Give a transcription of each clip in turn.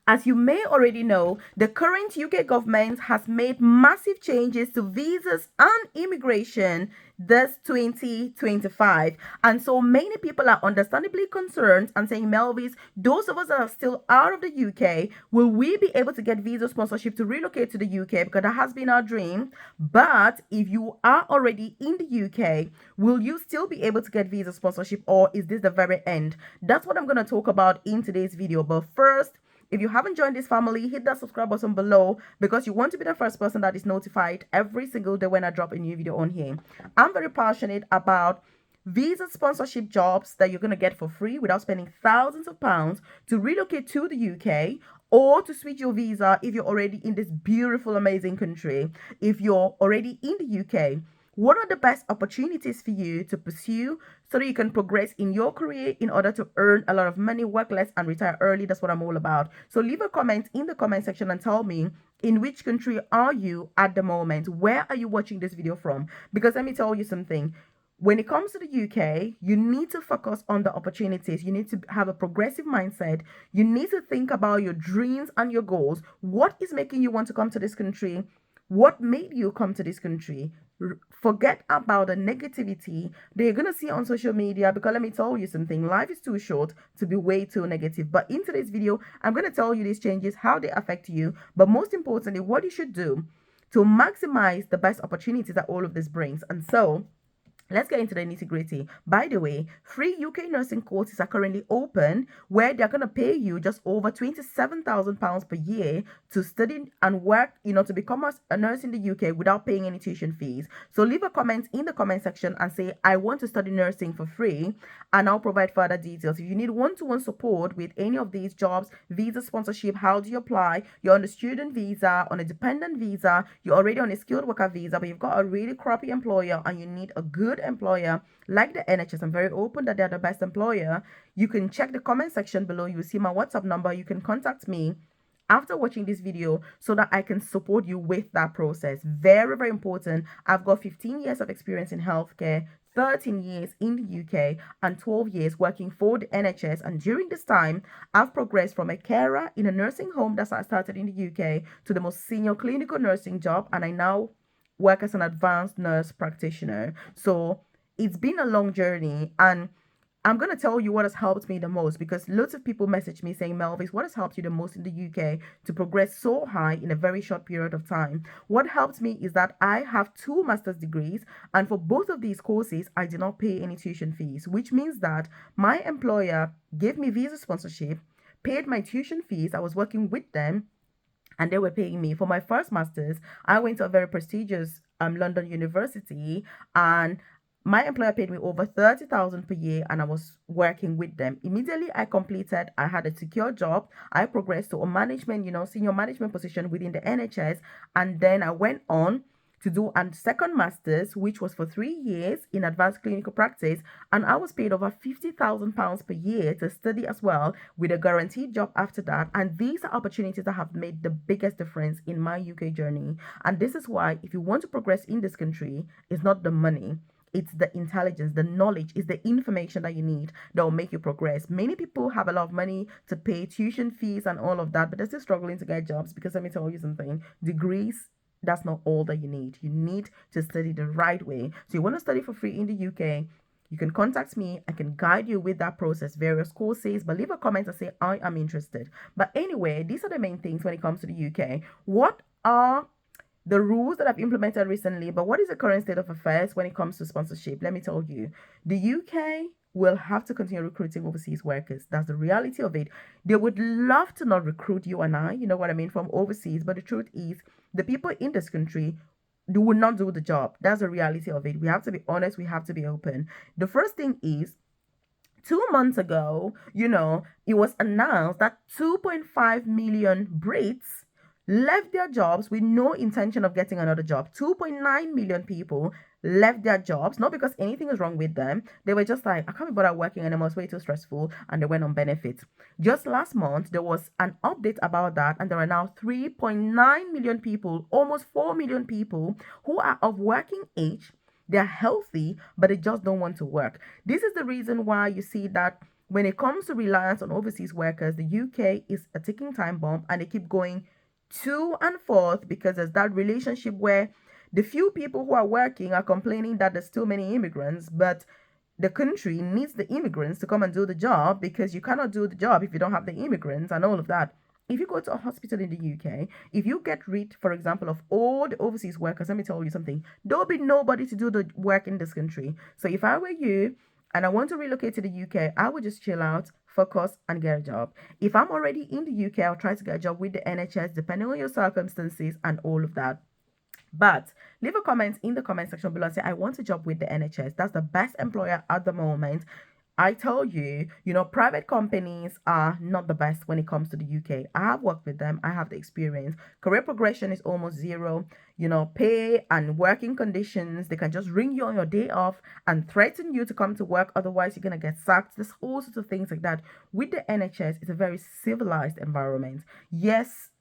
As you may already know, the current UK government has made massive changes to visas and immigration this 2025. And so many people are understandably concerned and saying, Melvis, those of us that are still out of the UK, will we be able to get visa sponsorship to relocate to the UK? Because that has been our dream. But if you are already in the UK, will you still be able to get visa sponsorship, or is this the very end? That's what I'm going to talk about in today's video. But first, if you haven't joined this family, hit that subscribe button below because you want to be the first person that is notified every single day when I drop a new video on here. I'm very passionate about visa sponsorship jobs that you're going to get for free without spending thousands of pounds to relocate to the UK, or to switch your visa if you're already in this beautiful, amazing country. If you're already in the UK, what are the best opportunities for you to pursue so that you can progress in your career in order to earn a lot of money, work less, and retire early? That's what I'm all about. So leave a comment in the comment section and tell me, in which country are you at the moment? Where are you watching this video from? Because let me tell you something. When it comes to the UK, you need to focus on the opportunities. You need to have a progressive mindset. You need to think about your dreams and your goals. What is making you want to come to this country? What made you come to this country? Forget about the negativity that you're going to see on social media, because let me tell you something, life is too short to be way too negative. But in today's video, I'm going to tell you these changes, how they affect you, but most importantly, what you should do to maximize the best opportunities that all of this brings. And so let's get into the nitty gritty. By the way, free UK nursing courses are currently open where they're going to pay you just over £27,000 per year to study and work, to become a nurse in the UK without paying any tuition fees. So leave a comment in the comment section and say, I want to study nursing for free, and I'll provide further details. If you need one-to-one support with any of these jobs, visa sponsorship, how do you apply? You're on a student visa, on a dependent visa, you're already on a skilled worker visa, but you've got a really crappy employer and you need a good employer like the NHS. I'm very open that they're the best employer. You can check the comment section below. You will see my WhatsApp number. You can contact me after watching this video so that I can support you with that process. Very, very important. I've got 15 years of experience in healthcare, 13 years in the UK, and 12 years working for the NHS. And during this time, I've progressed from a carer in a nursing home that I started in the UK to the most senior clinical nursing job, and I now work as an advanced nurse practitioner. So it's been a long journey, and I'm going to tell you what has helped me the most, because lots of people message me saying, Melvis, what has helped you the most in the UK to progress so high in a very short period of time? What helped me is that I have 2 master's degrees, and for both of these courses, I did not pay any tuition fees, which means that my employer gave me visa sponsorship, paid my tuition fees. I was working with them, and they were paying me. For my first master's, I went to a very prestigious London university, and my employer paid me over 30,000 per year, and I was working with them. Immediately I completed, I had a secure job. I progressed to a management, senior management position within the NHS, and then I went on to do a second master's, which was for 3 years in advanced clinical practice, and I was paid over £50,000 per year to study as well, with a guaranteed job after that. And these are opportunities that have made the biggest difference in my UK journey. And this is why, if you want to progress in this country, it's not the money. It's the intelligence, the knowledge, is the information that you need that will make you progress. Many people have a lot of money to pay tuition fees and all of that, but they're still struggling to get jobs, because let me tell you something, degrees, that's not all that you need. You need to study the right way. So you want to study for free in the UK, you can contact me. I can guide you with that process, various courses, but leave a comment and say, I am interested. But anyway, these are the main things when it comes to the UK. What are the rules that I've implemented recently, but what is the current state of affairs when it comes to sponsorship? Let me tell you, the UK will have to continue recruiting overseas workers. That's the reality of it. They would love to not recruit you and I, you know what I mean, from overseas, but the truth is, the people in this country, they will not do the job. That's the reality of it. We have to be honest, we have to be open. The first thing is, 2 months ago, it was announced that 2.5 million Brits left their jobs with no intention of getting another job. 2.9 million people left their jobs, not because anything is wrong with them. They were just like, I can't be bothered working anymore, it's way too stressful, and they went on benefits. Just last month, there was an update about that, and there are now 3.9 million people, almost 4 million people, who are of working age. They're healthy, but they just don't want to work. This is the reason why you see that when it comes to reliance on overseas workers, the UK is a ticking time bomb, and they keep going to and forth because there's that relationship where the few people who are working are complaining that there's too many immigrants, but the country needs the immigrants to come and do the job, because you cannot do the job if you don't have the immigrants and all of that. If you go to a hospital in the UK, if you get rid, for example, of all the overseas workers, let me tell you something, there'll be nobody to do the work in this country. So if I were you and I want to relocate to the UK, I would just chill out, focus, and get a job. If I'm already in the UK, I'll try to get a job with the NHS, depending on your circumstances and all of that. But leave a comment in the comment section below and say, I want a job with the NHS. That's the best employer at the moment. I tell you, private companies are not the best when it comes to the UK. I have worked with them. I have the experience. Career progression is almost zero. Pay and working conditions, they can just ring you on your day off and threaten you to come to work. Otherwise, you're going to get sacked. There's all sorts of things like that. With the NHS, it's a very civilized environment. Yes,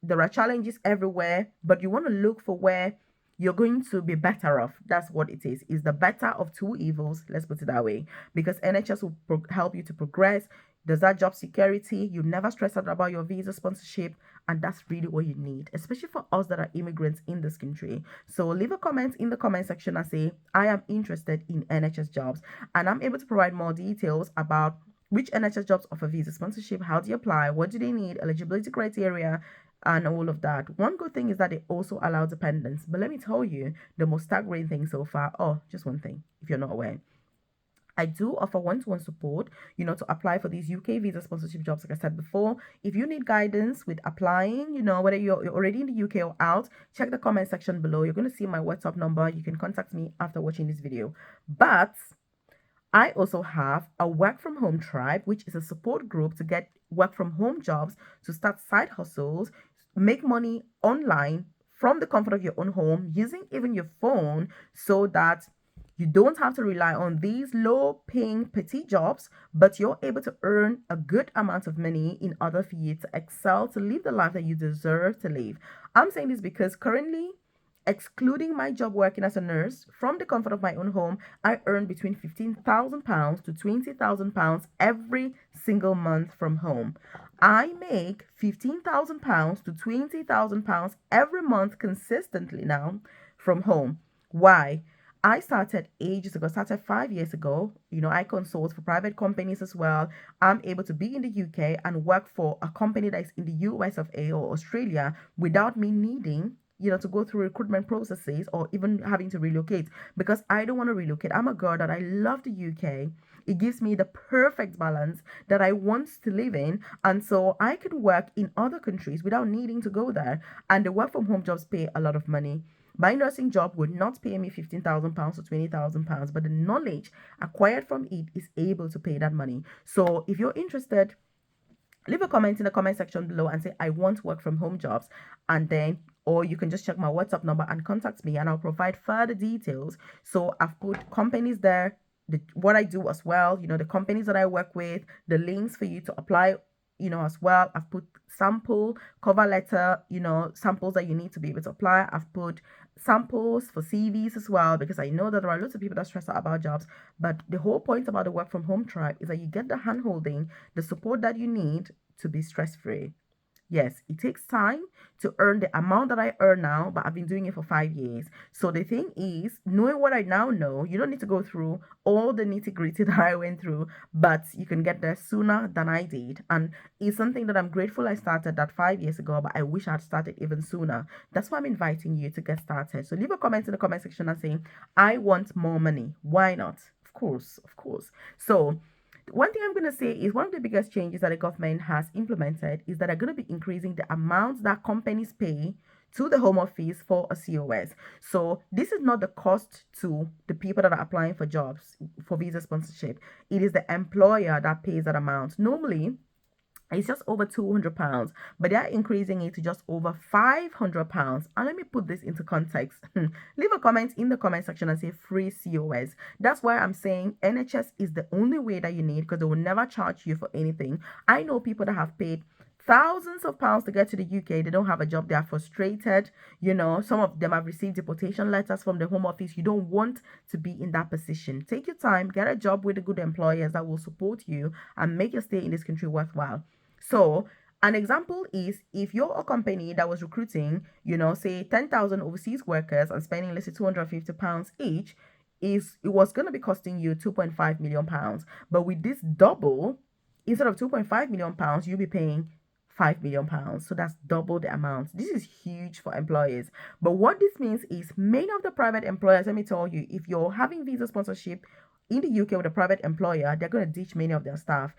there are challenges everywhere, but you want to look for where you're going to be better off. That's what it is. It's the better of two evils, let's put it that way, because NHS will help you to progress. There's that job security. You never stress out about your visa sponsorship, and that's really what you need, especially for us that are immigrants in this country. So leave a comment in the comment section and say, I am interested in NHS jobs, and I'm able to provide more details about which NHS jobs offer visa sponsorship, how do you apply, what do they need, eligibility criteria, and all of that. One good thing is that they also allow dependents. But let me tell you, the most staggering thing so far, just one thing, if you're not aware. I do offer one-to-one support, to apply for these UK visa sponsorship jobs. Like I said before, if you need guidance with applying, whether you're already in the UK or out, check the comment section below. You're going to see my WhatsApp number. You can contact me after watching this video. But I also have a work from home tribe, which is a support group to get work from home jobs, to start side hustles, make money online from the comfort of your own home, using even your phone, so that you don't have to rely on these low paying petty jobs, but you're able to earn a good amount of money in order for you to excel, to live the life that you deserve to live. I'm saying this because currently, excluding my job working as a nurse, from the comfort of my own home, I earn between £15,000 to £20,000 every single month from home. I make £15,000 to £20,000 every month consistently now from home. Why? I started ages ago, started 5 years ago. I consult for private companies as well. I'm able to be in the UK and work for a company that is in the US of A or Australia without me needing to go through recruitment processes or even having to relocate, because I don't want to relocate. I'm a girl that I love the UK. It gives me the perfect balance that I want to live in. And so I can work in other countries without needing to go there. And the work from home jobs pay a lot of money. My nursing job would not pay me £15,000 or £20,000, but the knowledge acquired from it is able to pay that money. So if you're interested, leave a comment in the comment section below and say, I want work from home jobs. And then, or you can just check my WhatsApp number and contact me, and I'll provide further details. So I've put companies there, what I do as well, the companies that I work with, the links for you to apply, as well. I've put sample cover letter, samples that you need to be able to apply. I've put samples for CVs as well, because I know that there are lots of people that stress out about jobs. But the whole point about the work from home tribe is that you get the hand holding, the support that you need to be stress free. Yes, it takes time to earn the amount that I earn now, but I've been doing it for 5 years. So the thing is, knowing what I now know, you don't need to go through all the nitty gritty that I went through, but you can get there sooner than I did. And it's something that I'm grateful I started that 5 years ago, but I wish I had started even sooner. That's why I'm inviting you to get started. So leave a comment in the comment section and saying, I want more money. Why not? Of course, of course. So one thing I'm going to say is one of the biggest changes that the government has implemented is that they're going to be increasing the amount that companies pay to the Home Office for a COS. So this is not the cost to the people that are applying for jobs for visa sponsorship. It is the employer that pays that amount. Normally, it's just over £200, but they're increasing it to just over £500. And let me put this into context. Leave a comment in the comment section and say free COS. That's why I'm saying NHS is the only way that you need, because they will never charge you for anything. I know people that have paid thousands of pounds to get to the UK. They don't have a job. They are frustrated. Some of them have received deportation letters from the Home Office. You don't want to be in that position. Take your time, get a job with the good employers that will support you and make your stay in this country worthwhile. So, an example is if you're a company that was recruiting, say 10,000 overseas workers and spending, let's say, £250 each, it was going to be costing you £2.5 million. But with this double, instead of £2.5 million, you'll be paying £5 million. So that's double the amount. This is huge for employers. But what this means is many of the private employers, let me tell you, if you're having visa sponsorship in the UK with a private employer, they're going to ditch many of their staff.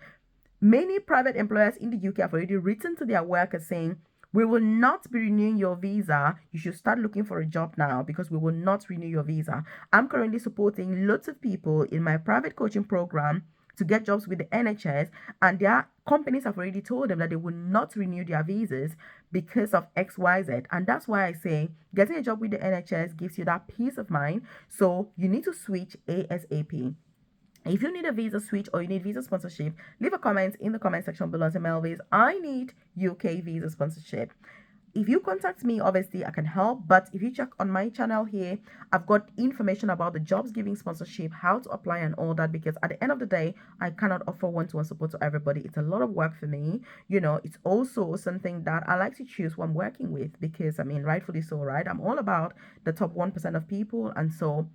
Many private employers in the UK have already written to their workers saying, we will not be renewing your visa. You should start looking for a job now because we will not renew your visa. I'm currently supporting lots of people in my private coaching program to get jobs with the NHS, and their companies have already told them that they will not renew their visas because of XYZ. And that's why I say getting a job with the NHS gives you that peace of mind. So you need to switch ASAP. If you need a visa switch or you need visa sponsorship, leave a comment in the comment section below and say, Melvis, I need UK visa sponsorship. If you contact me, obviously I can help. But if you check on my channel here, I've got information about the jobs giving sponsorship, how to apply and all that, because at the end of the day, I cannot offer one-to-one support to everybody. It's a lot of work for me. It's also something that I like to choose who I'm working with because, rightfully so, right? I'm all about the top 1% of people. And so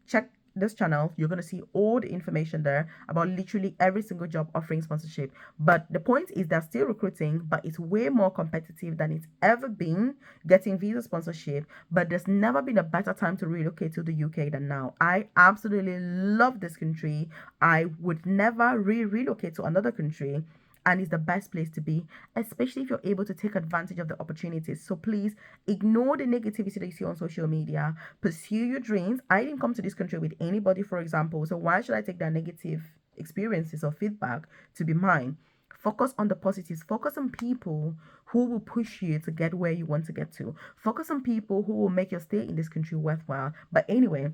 check this channel. You're going to see all the information there about literally every single job offering sponsorship. But the point is they're still recruiting, but it's way more competitive than it's ever been getting visa sponsorship. But there's never been a better time to relocate to the UK than now. I absolutely love this country. I would never relocate to another country, and it's the best place to be, especially if you're able to take advantage of the opportunities. So please ignore the negativity that you see on social media. Pursue your dreams. I didn't come to this country with anybody, for example, so why should I take their negative experiences or feedback to be mine? Focus on the positives. Focus on people who will push you to get where you want to get to. Focus on people who will make your stay in this country worthwhile. But anyway,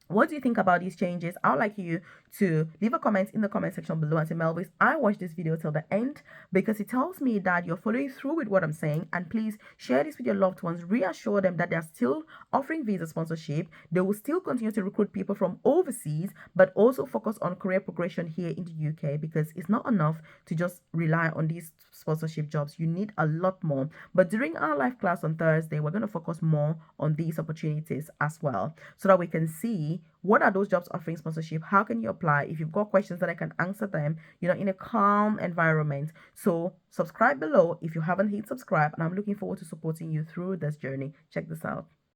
what do you think about these changes? I would like you to leave a comment in the comment section below and say, Melvis, I watched this video till the end because it tells me that you're following through with what I'm saying. And please share this with your loved ones. Reassure them that they're still offering visa sponsorship. They will still continue to recruit people from overseas, but also focus on career progression here in the UK, because it's not enough to just rely on these sponsorship jobs. You need a lot more. But during our live class on Thursday, we're going to focus more on these opportunities as well, so that we can see what are those jobs offering sponsorship, how can you apply. If you've got questions, that I can answer them, in a calm environment. So subscribe below if you haven't hit subscribe, and I'm looking forward to supporting you through this journey. Check this out.